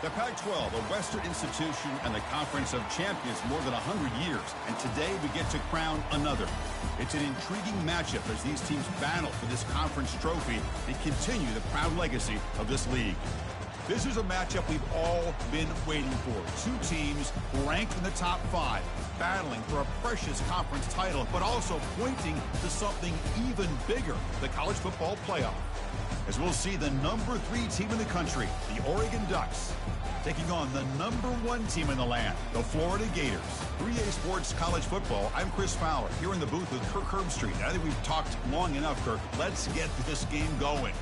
The Pac-12, a Western institution and the Conference of Champions more than 100 years. And today we get to crown another. It's an intriguing matchup as these teams battle for this conference trophy and continue the proud legacy of this league. This is a matchup we've all been waiting for. Two teams ranked in the top 5, battling for a precious conference title, but also pointing to something even bigger, the college football playoff. As we'll see the number 3 team in the country, the Oregon Ducks, taking on the number 1 team in the land, the Florida Gators. 3A Sports College Football, I'm Chris Fowler, here in the booth with Kirk Herbstreit. I think we've talked long enough, Kirk. Let's get this game going.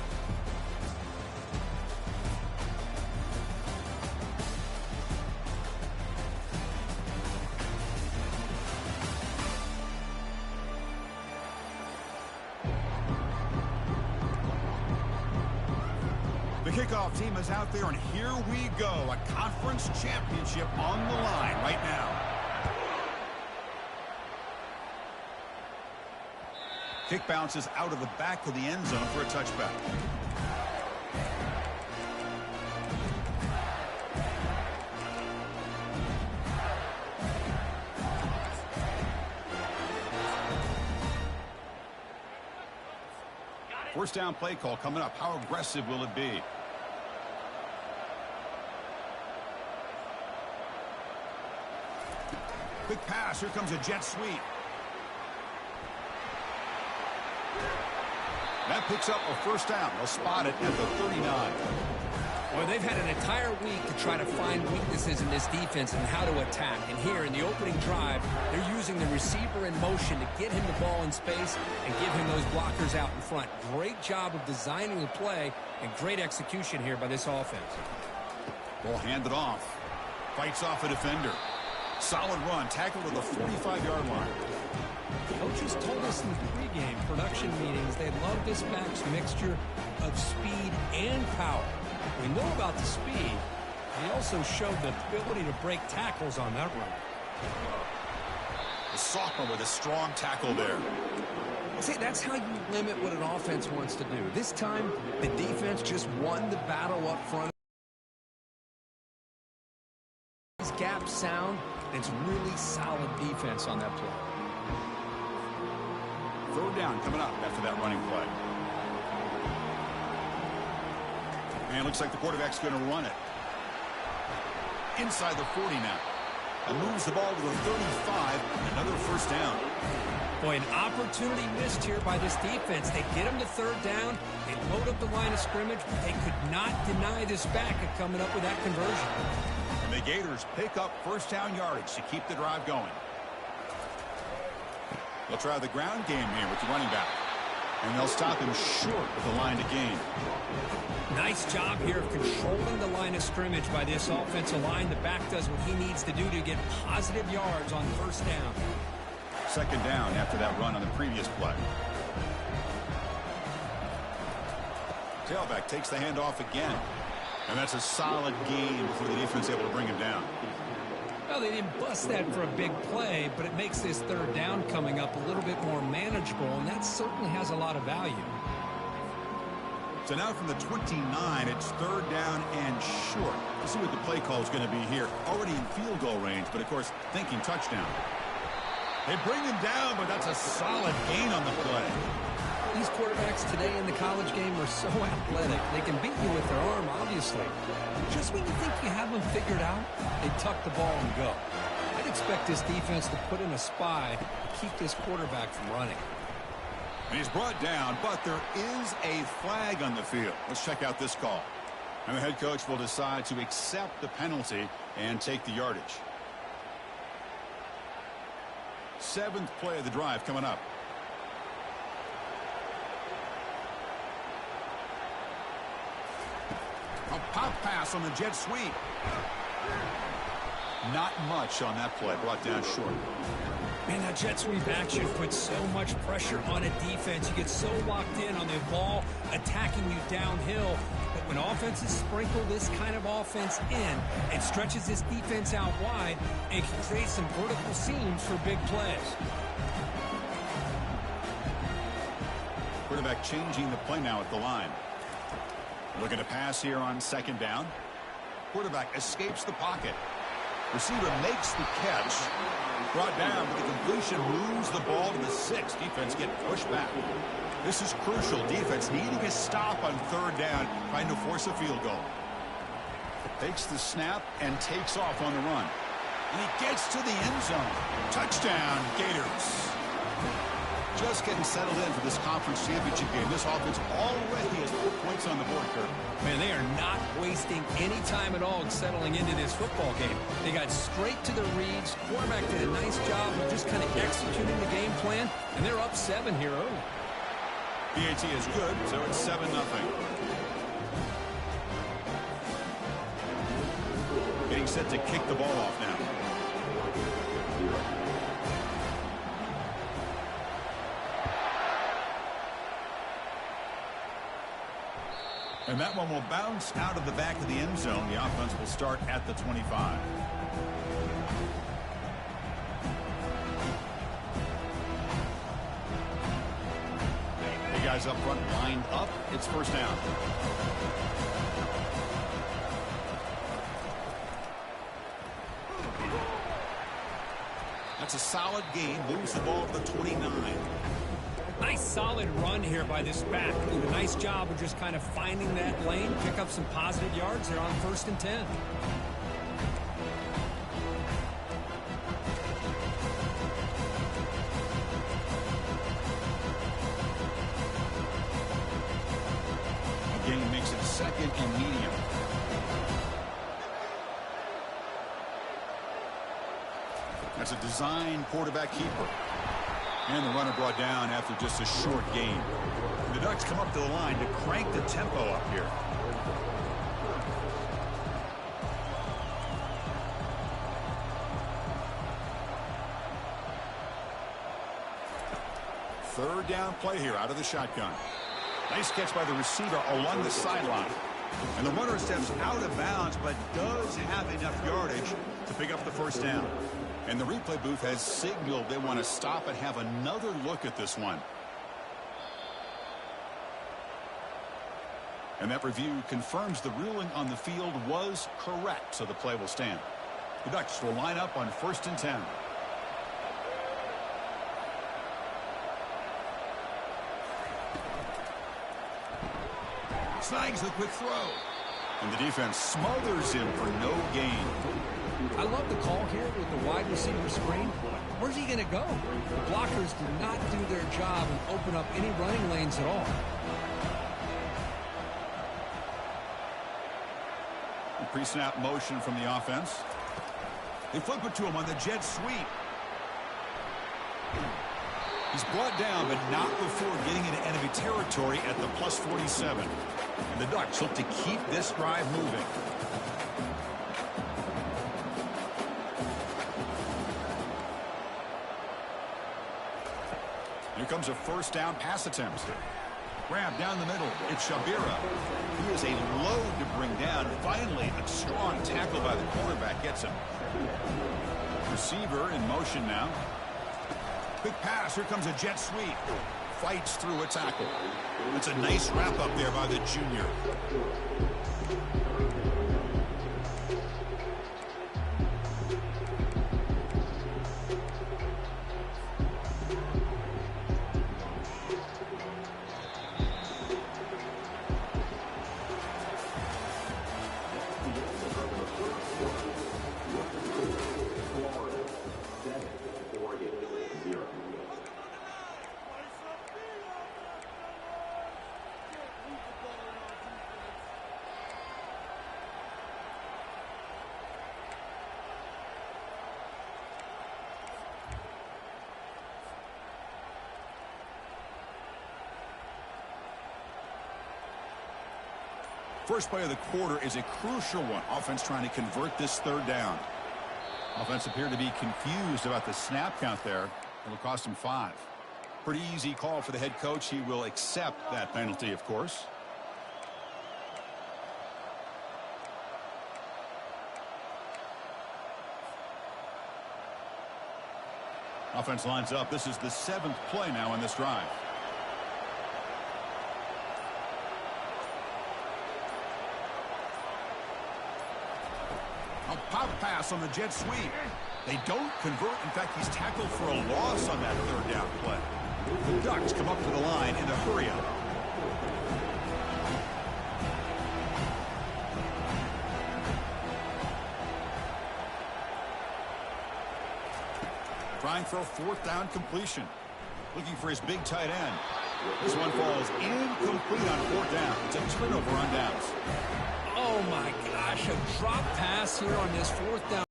Kickoff team is out there, and here we go. A conference championship on the line right now. Kick bounces out of the back of the end zone for a touchback. First down play call coming up. How aggressive will it be? Quick pass. Here comes a jet sweep. That picks up a first down. They'll spot it at the 39. Well, they've had an entire week to try to find weaknesses in this defense and how to attack. And here in the opening drive, they're using the receiver in motion to get him the ball in space and give him those blockers out in front. Great job of designing the play and great execution here by this offense. Ball handed off. Fights off a defender. Solid run, tackled at the 45-yard line. Coaches told us in the pregame production meetings they love this back's mixture of speed and power. We know about the speed. He also showed the ability to break tackles on that run. The sophomore with a strong tackle there. See, that's how you limit what an offense wants to do. This time, the defense just won the battle up front. These gaps sound. It's really solid defense on that play. Third down coming up after that running play. And looks like the quarterback's going to run it. Inside the 40 now. And moves the ball to the 35. Another first down. Boy, an opportunity missed here by this defense. They get him to third down. They load up the line of scrimmage, but they could not deny this back at coming up with that conversion. And the Gators pick up first down yardage to keep the drive going. They'll try the ground game here with the running back. And they'll stop him short of the line to gain. Nice job here of controlling the line of scrimmage by this offensive line. The back does what he needs to do to get positive yards on first down. Second down after that run on the previous play. Tailback takes the handoff again. And that's a solid gain before the defense able to bring him down. Well, they didn't bust that for a big play, but it makes this third down coming up a little bit more manageable, and that certainly has a lot of value. So now from the 29, it's third down and short. Let's see what the play call is going to be here. Already in field goal range, but of course thinking touchdown. They bring him down, but that's a solid gain on the play. These quarterbacks today in the college game are so athletic. They can beat you with their arm, obviously. Just when you think you have them figured out, they tuck the ball and go. I'd expect this defense to put in a spy to keep this quarterback from running. And he's brought down, but there is a flag on the field. Let's check out this call. And the head coach will decide to accept the penalty and take the yardage. Seventh play of the drive coming up. A pop pass on the jet sweep. Not much on that play, brought down short. Man, that jet sweep action puts so much pressure on a defense. You get so locked in on the ball attacking you downhill. But when offenses sprinkle this kind of offense in, it stretches this defense out wide and can create some vertical seams for big plays. Quarterback changing the play now at the line. Looking to pass here on second down. quarterback escapes the pocket. Receiver makes the catch. Brought down, but the completion moves the ball to the 6. Defense getting pushed back. This is crucial. Defense needing a stop on third down, trying to force a field goal. Takes the snap and takes off on the run. And he gets to the end zone. Touchdown, Gators. Just getting settled in for this conference championship game. This offense already has 4 points on the board, Kirk. Man, they are not wasting any time at all settling into this football game. They got straight to the reads. Quarterback did a nice job of just kind of executing the game plan, and they're up 7 here early. PAT is good, so it's 7-0. Getting set to kick the ball off now. And that one will bounce out of the back of the end zone. The offense will start at the 25. The guys up front lined up. It's first down. That's a solid gain. Moves the ball to the 29. Nice solid run here by this back. Doing a nice job of just kind of finding that lane, pick up some positive yards there on 1st and 10. Again, makes it 2nd and medium. That's a design quarterback keeper. And the runner brought down after just a short gain. The Ducks come up to the line to crank the tempo up here. Third down play here out of the shotgun. Nice catch by the receiver along the sideline. And the runner steps out of bounds, but does have enough yardage to pick up the first down. And the replay booth has signaled they want to stop and have another look at this one. And that review confirms the ruling on the field was correct, so the play will stand. The Ducks will line up on 1st and 10. Snags the quick throw. And the defense smothers him for no gain. I love the call here with the wide receiver screen. Where's he going to go? The blockers did not do their job and open up any running lanes at all. Pre-snap motion from the offense. They flip it to him on the jet sweep. He's brought down, but not before getting into enemy territory at the plus 47. And the Ducks look to keep this drive moving. Here comes a first down pass attempt. Grab down the middle. It's Shabira. He is a load to bring down. Finally, a strong tackle by the cornerback gets him. Receiver in motion now. Quick pass. Here comes a jet sweep. Fights through a tackle. It's a nice wrap up there by the junior. First play of the quarter is a crucial one. Offense trying to convert this third down. Offense appeared to be confused about the snap count there. It'll cost him 5. Pretty easy call for the head coach. He will accept that penalty, of course. Offense lines up. This is the 7th play now in this drive. A pop pass on the jet sweep. They don't convert. In fact, he's tackled for a loss on that third down play. The Ducks come up to the line in a hurry-up. Trying for a fourth down completion. Looking for his big tight end. This one falls incomplete on fourth down. It's a turnover on downs. Oh, my gosh. A drop pass here on this fourth down.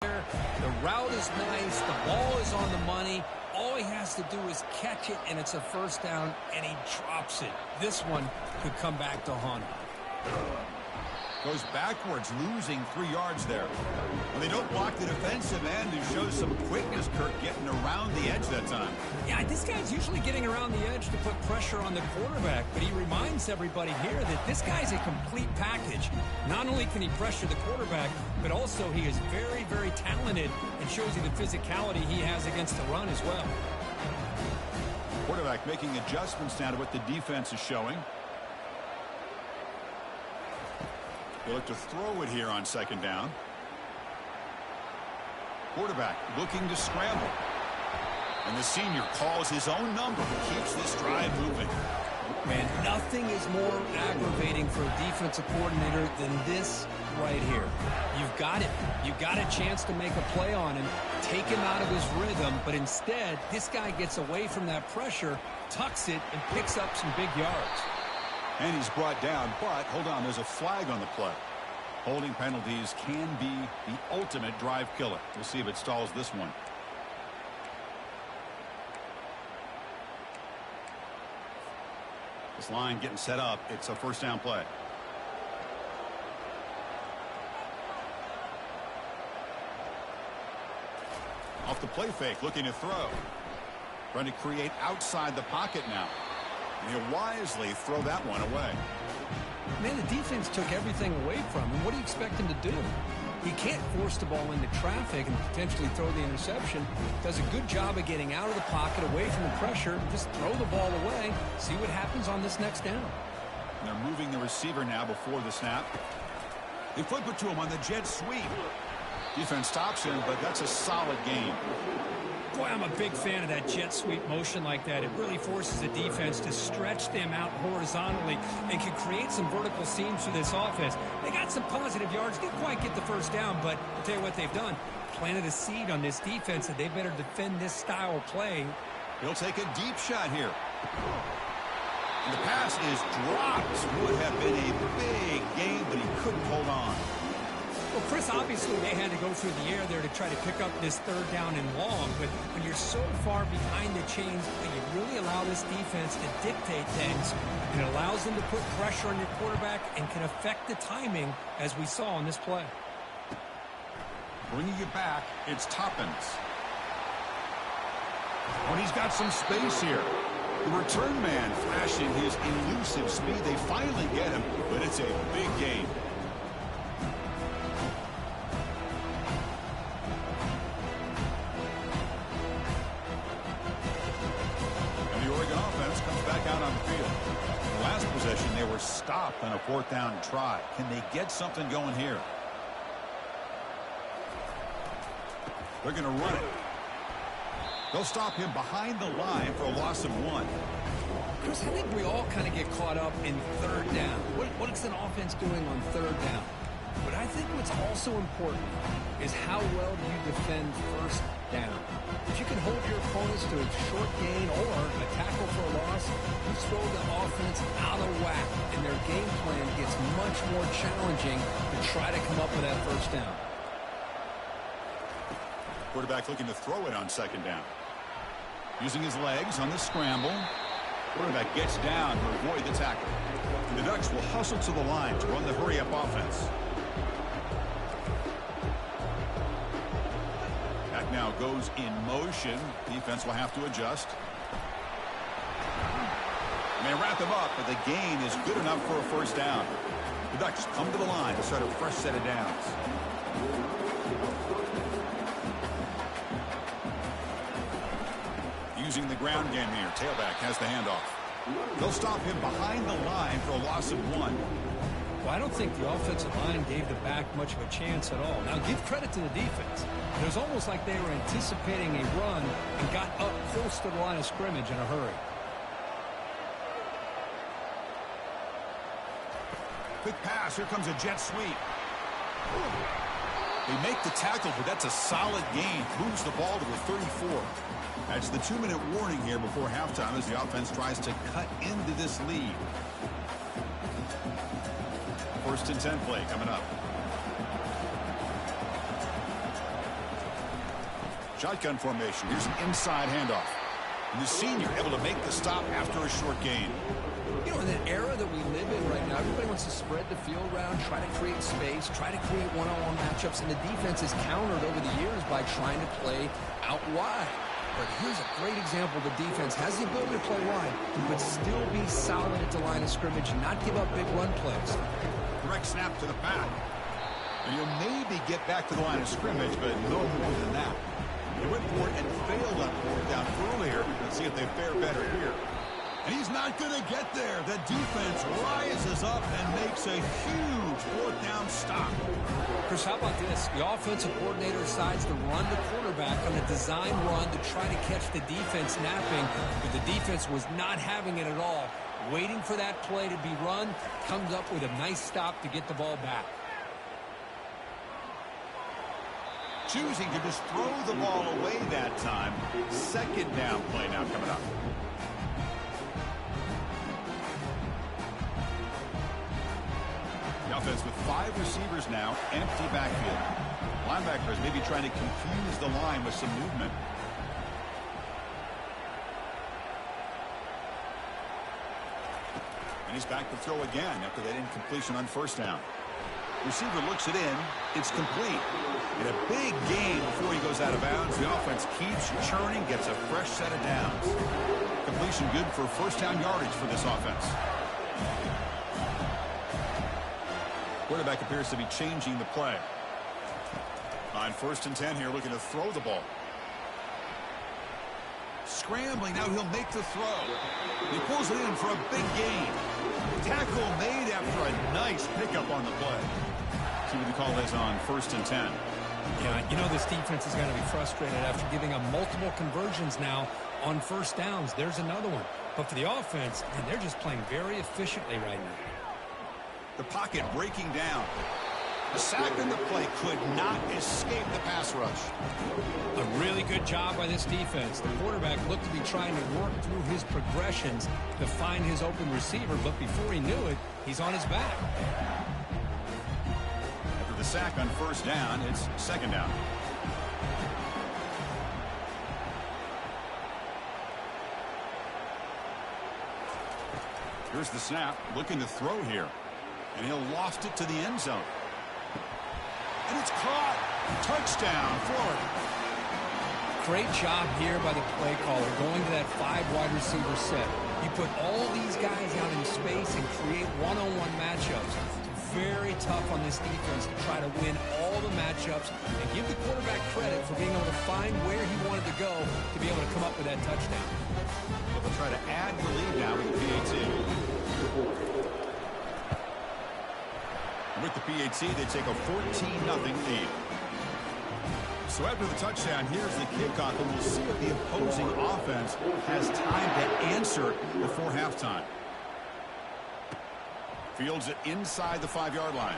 The route is nice. The ball is on the money. All he has to do is catch it, and it's a first down, and he drops it. This one could come back to haunt him. Goes backwards, losing 3 yards there. And they don't block the defensive end and shows some quickness, Kirk, getting around the edge that time. Yeah, this guy's usually getting around the edge to put pressure on the quarterback, but he reminds everybody here that this guy's a complete package. Not only can he pressure the quarterback, but also he is very, very talented and shows you the physicality he has against the run as well. Quarterback making adjustments now to what the defense is showing. They look to throw it here on second down. Quarterback looking to scramble. And the senior calls his own number and keeps this drive moving. Man, nothing is more aggravating for a defensive coordinator than this right here. You've got it. You've got a chance to make a play on him, take him out of his rhythm, but instead, this guy gets away from that pressure, tucks it, and picks up some big yards. And he's brought down, but hold on, there's a flag on the play. Holding penalties can be the ultimate drive killer. We'll see if it stalls this one. This line getting set up. It's a first down play. Off the play fake, looking to throw. Trying to create outside the pocket now. And he'll wisely throw that one away. Man, the defense took everything away from him. What do you expect him to do? He can't force the ball into traffic and potentially throw the interception. Does a good job of getting out of the pocket, away from the pressure. Just throw the ball away. See what happens on this next down. And they're moving the receiver now before the snap. They flip it to him on the jet sweep. Defense stops him, but that's a solid gain. Boy, I'm a big fan of that jet sweep motion like that. It really forces the defense to stretch them out horizontally and can create some vertical seams for this offense. They got some positive yards. Didn't quite get the first down, but I'll tell you what they've done. Planted a seed on this defense that they better defend this style of play. He'll take a deep shot here. And the pass is dropped. Would have been a big gain, but he couldn't hold on. Well, Chris, obviously they had to go through the air there to try to pick up this third down and long, but when you're so far behind the chains, you really allow this defense to dictate things. It allows them to put pressure on your quarterback and can affect the timing, as we saw on this play. Bringing it back, it's Toppins. When he's got some space here. The return man flashing his elusive speed. They finally get him, but it's a big gain. They were stopped on a fourth down try. Can they get something going here? They're going to run it. They'll stop him behind the line for a loss of 1. Chris, I think we all kind of get caught up in third down. What is an offense doing on third down? But I think what's also important is how well do you defend first down. If you can hold your opponents to a short gain or a tackle for a loss, you throw the offense out of whack, and their game plan gets much more challenging to try to come up with that first down. Quarterback looking to throw it on second down. Using his legs on the scramble. Quarterback gets down to avoid the tackle. And the Ducks will hustle to the line to run the hurry-up offense. Back now goes in motion. Defense will have to adjust. And they wrap him up, but the gain is good enough for a first down. The Ducks come to the line to start a fresh set of downs. Using the ground game here. Tailback has the handoff. They'll stop him behind the line for a loss of 1. Well, I don't think the offensive line gave the back much of a chance at all. Now, give credit to the defense. It was almost like they were anticipating a run and got up close to the line of scrimmage in a hurry. Quick pass. Here comes a jet sweep. They make the tackle, but that's a solid gain. Moves the ball to the 34. That's the 2-minute warning here before halftime as the offense tries to cut into this lead. 1st and 10 play coming up. Shotgun formation. Here's an inside handoff. And the senior able to make the stop after a short gain. You know, in the era that we live in right now, everybody wants to spread the field around, try to create space, try to create one-on-one matchups, and the defense is countered over the years by trying to play out wide. But here's a great example. The defense has the ability to play wide, but still be solid at the line of scrimmage and not give up big run plays. Direct snap to the back. And he'll maybe get back to the line of scrimmage, but no more than that. They went for it and failed on fourth down earlier. Let's see if they fare better here. And he's not going to get there. The defense rises up and makes a huge fourth down stop. Chris, how about this? The offensive coordinator decides to run the quarterback on a design run to try to catch the defense napping, but the defense was not having it at all. Waiting for that play to be run, comes up with a nice stop to get the ball back. Choosing to just throw the ball away that time. 2nd down play now coming up. The offense with 5 receivers now, empty backfield. Linebackers maybe trying to confuse the line with some movement. And he's back to throw again after that incompletion on 1st down. Receiver looks it in. It's complete. And a big gain before he goes out of bounds. The offense keeps churning, gets a fresh set of downs. Completion good for 1st down yardage for this offense. Quarterback appears to be changing the play. On 1st and 10 here, looking to throw the ball. Scrambling, now he'll make the throw. He pulls it in for a big gain. Tackle made after a nice pickup on the play. See what the call is on 1st and 10. Yeah, you know this defense is going to be frustrated after giving up multiple conversions now on 1st downs. There's another one. But for the offense, and they're just playing very efficiently right now. The pocket breaking down. The sack in the play could not escape the pass rush. A really good job by this defense. The quarterback looked to be trying to work through his progressions to find his open receiver, but before he knew it, he's on his back. After the sack on 1st down, it's 2nd down. Here's the snap, looking to throw here. And he'll loft it to the end zone. And it's caught. Touchdown, Florida. Great job here by the play caller, going to that 5 wide receiver set. You put all these guys out in space and create one-on-one matchups. It's very tough on this defense to try to win all the matchups and give the quarterback credit for being able to find where he wanted to go to be able to come up with that touchdown. They'll try to add the lead now with the PAT. With the PAT, they take a 14-0 lead. So after the touchdown, here's the kickoff, and we'll see if the opposing offense has time to answer before halftime. Fields it inside the 5-yard line.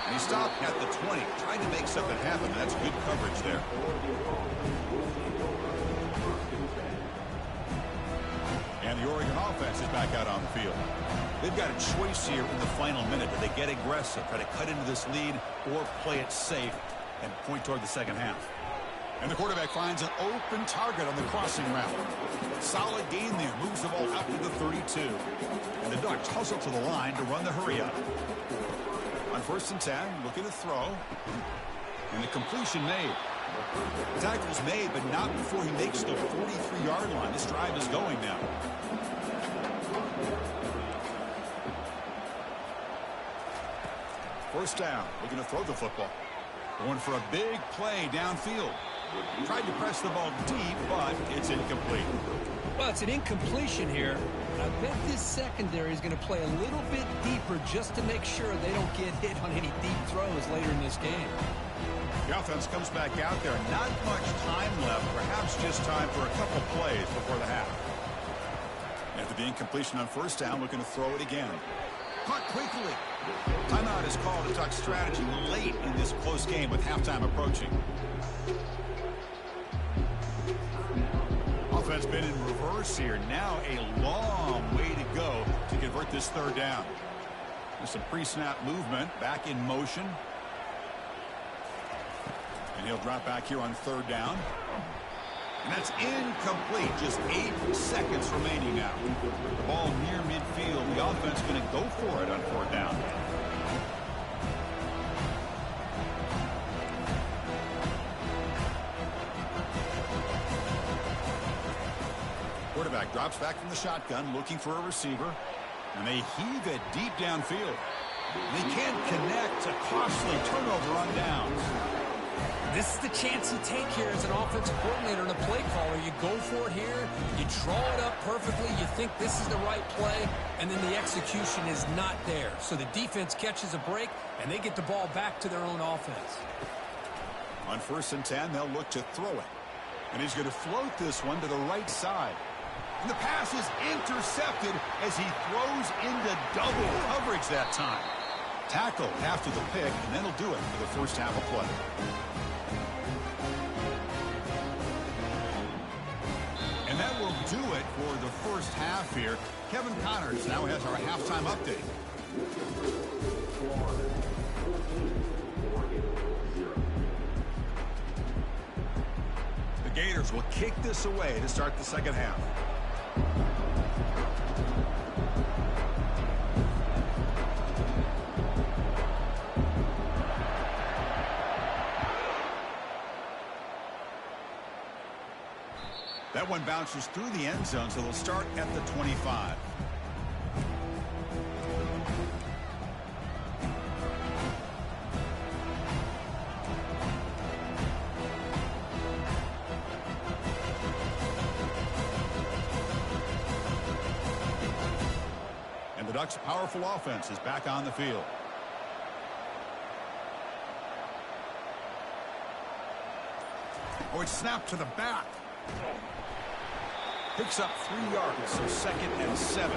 And he stopped at the 20, trying to make something happen. That's good coverage there. And the Oregon offense is back out on the field. They've got a choice here in the final minute. Do they get aggressive, try to cut into this lead, or play it safe and point toward the second half? And the quarterback finds an open target on the crossing route. Solid gain there. Moves the ball out to the 32. And the Ducks hustle to the line to run the hurry up. On 1st and 10, looking to throw. And the completion made. The tackle's made, but not before he makes the 43-yard line. This drive is going now. First down, looking to throw the football. Going for a big play downfield. Tried to press the ball deep, but it's incomplete. Well, it's an incompletion here. I bet this secondary is going to play a little bit deeper just to make sure they don't get hit on any deep throws later in this game. The offense comes back out there. Not much time left. Perhaps just time for a couple plays before the half. After the incompletion on first down, looking to throw it again. Caught quickly. Timeout is called to talk strategy late in this close game with halftime approaching. Offense been in reverse here. Now a long way to go to convert this third down. There's some pre-snap movement. Back in motion. And he'll drop back here on third down. And that's incomplete. Just 8 seconds remaining now. The ball near midfield. The offense going to go for it on fourth down. Quarterback drops back from the shotgun, looking for a receiver. And they heave it deep downfield. They can't connect. A costly turnover on downs. This is the chance you take here as an offensive coordinator and a play caller. You go for it here. You draw it up perfectly. You think this is the right play, and then the execution is not there. So the defense catches a break, and they get the ball back to their own offense. On 1st and 10, they'll look to throw it. And he's going to float this one to the right side. And the pass is intercepted as he throws into double coverage that time. Tackle after the pick, and then he'll do it for the first half of play. And that will do it for the first half here. Kevin Connors now has our halftime update. The Gators will kick this away to start the second half. That one bounces through the end zone, so they'll start at the 25. And the Ducks' powerful offense is back on the field. Oh, it's snapped to the back. Picks up 3 yards, so 2nd and 7.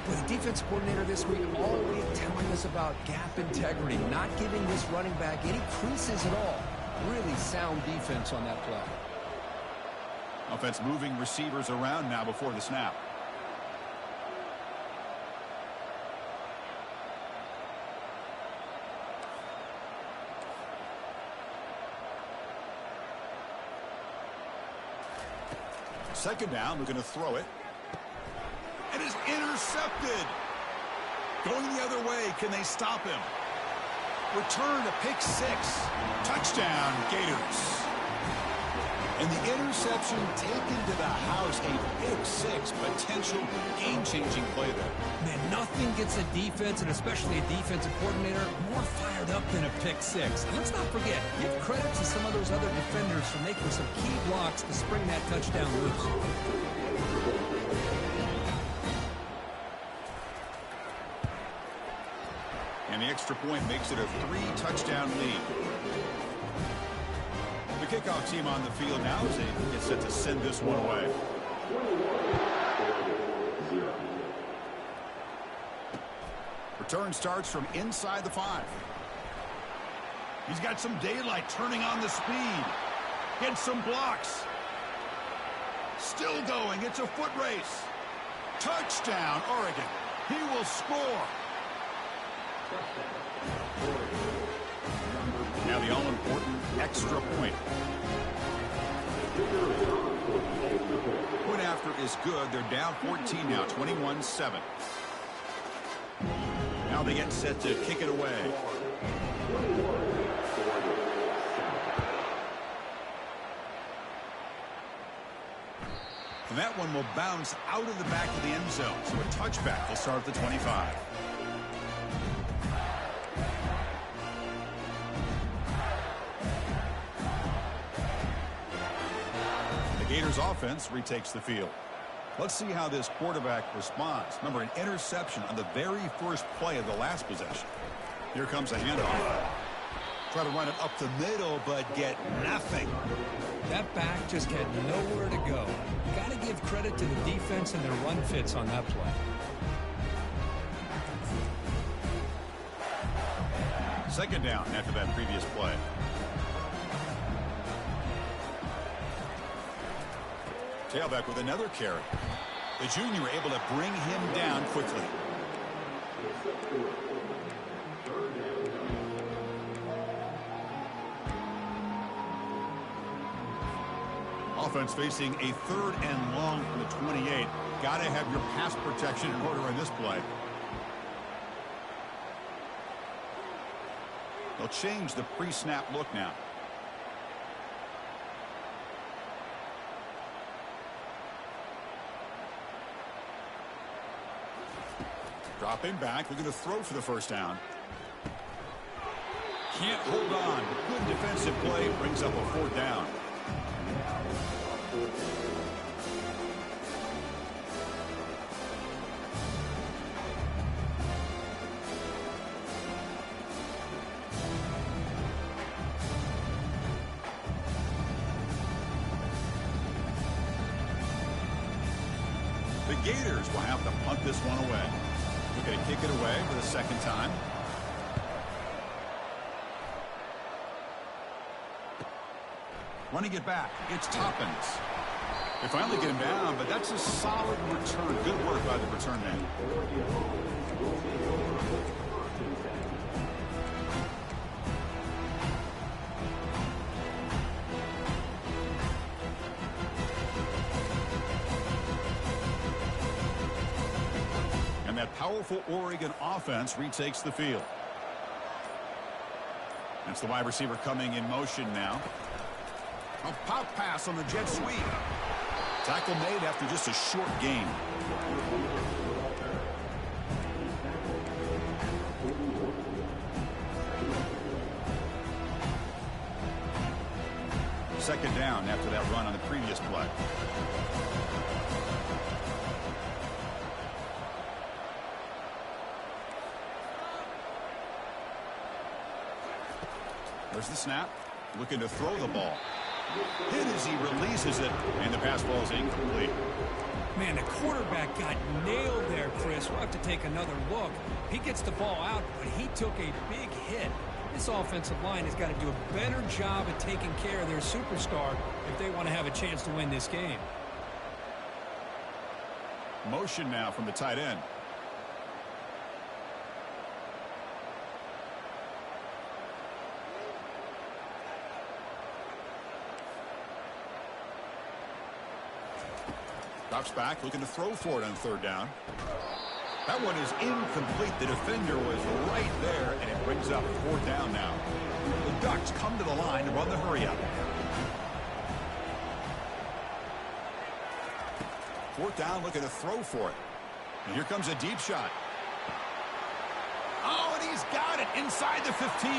Well, the defense coordinator this week already telling us about gap integrity, not giving this running back any creases at all. Really sound defense on that play. Offense moving receivers around now before the snap. Second down, they're going to throw it. It is intercepted. Going the other way, can they stop him? Return to pick 6. Touchdown, Gators. And the interception taken to the house, a pick 6, potential game-changing play there. Man, nothing gets a defense, and especially a defensive coordinator, more fired up than a pick 6. And let's not forget, give credit to some of those other defenders for making some key blocks to spring that touchdown loose. And the extra point makes it a 3-touchdown lead. The kickoff team on the field now as they get set to send this one away. Return starts from inside the 5. He's got some daylight turning on the speed. Gets some blocks. Still going. It's a foot race. Touchdown, Oregon. He will score. Now the all-important extra point. Point after is good. They're down 14 now, 21-7. Now they get set to kick it away. And that one will bounce out of the back of the end zone. So a touchback will start at the 25. The Gators offense retakes the field. Let's see how this quarterback responds. Remember, an interception on the very first play of the last possession. Here comes a handoff. Try to run it up the middle, but get nothing. That back just had nowhere to go. Got to give credit to the defense and their run fits on that play. Second down after that previous play. Tailback with another carry. The junior able to bring him down quickly. Offense facing a 3rd and long from the 28. Got to have your pass protection in order in this play. They'll change the pre-snap look now. Dropping back, looking to throw for the first down. Can't hold on. Good defensive play brings up a 4th down. The Gators will have to punt this one away. We're going to kick it away for the second time. Running it back, it's Toppins. They finally get him down, but that's a solid return. Good work by the return man. And that powerful Oregon offense retakes the field. That's the wide receiver coming in motion now. A pop pass on the jet sweep. Tackle made after just a short gain. Second down after that run on the previous play. There's the snap. Looking to throw the ball. Hit as he releases it, and the pass ball is incomplete. Man, the quarterback got nailed there, Chris. We'll have to take another look. He gets the ball out, but he took a big hit. This offensive line has got to do a better job at taking care of their superstar if they want to have a chance to win this game. Motion now from the tight end. Drops back, looking to throw for it on 3rd down. That one is incomplete. The defender was right there, and it brings up 4th down now. The Ducks come to the line to run the hurry-up. 4th down, looking to throw for it. And here comes a deep shot. Oh, and he's got it inside the 15.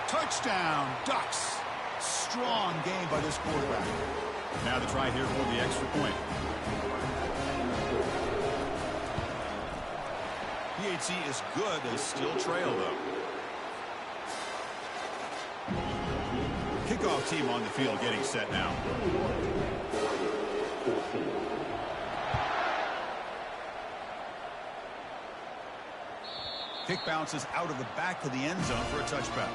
Touchdown, Ducks. Strong game by this quarterback. Now the try here for the extra point. PHC is good. They still trail, though. Kickoff team on the field getting set now. Kick bounces out of the back of the end zone for a touchback.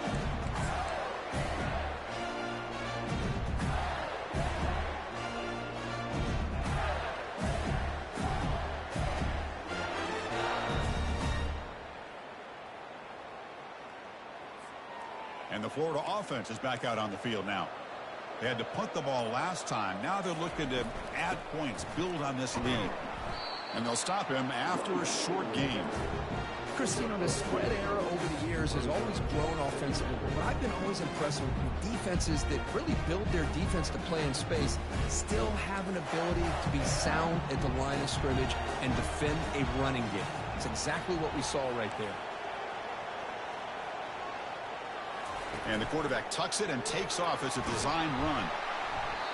And the Florida offense is back out on the field now. They had to punt the ball last time. Now they're looking to add points, build on this lead. And they'll stop him after a short game. Chris, you know, the spread era over the years has always grown offensively, but I've been always impressed with defenses that really build their defense to play in space, still have an ability to be sound at the line of scrimmage and defend a running game. It's exactly what we saw right there. And the quarterback tucks it and takes off as a design run.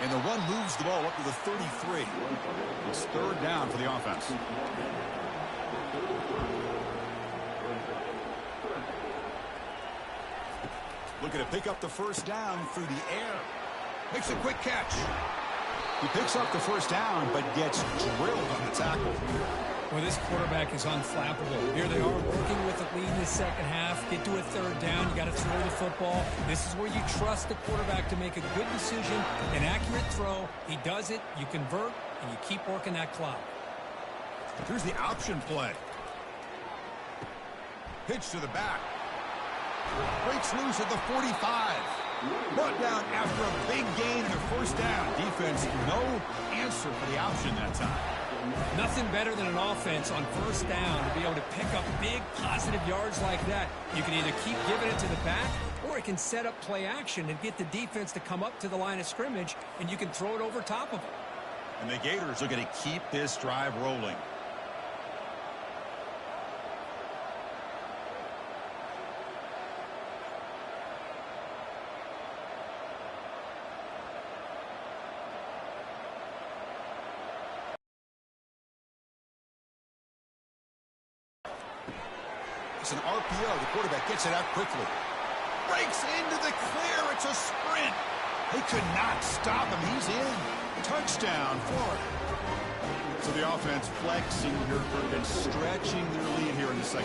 And the run moves the ball up to the 33. It's third down for the offense. Looking to pick up the first down through the air. Makes a quick catch. He picks up the first down, but gets drilled on the tackle. Well, this quarterback is unflappable. Here they are working with the lead in the second half. Get to a third down. You got to throw the football. This is where you trust the quarterback to make a good decision, an accurate throw. He does it. You convert, and you keep working that clock. Here's the option play. Pitch to the back. Breaks loose at the 45. Brought down after a big gain and a first down. Defense, no answer for the option that time. Nothing better than an offense on first down to be able to pick up big positive yards like that. You can either keep giving it to the back, or it can set up play action and get the defense to come up to the line of scrimmage, and you can throw it over top of them. And the Gators are going to keep this drive rolling. It's an RPO. The quarterback gets it out quickly. Breaks into the clear. It's a sprint. They could not stop him. He's in. Touchdown, Florida. So the offense flexing here and stretching their lead here in the second.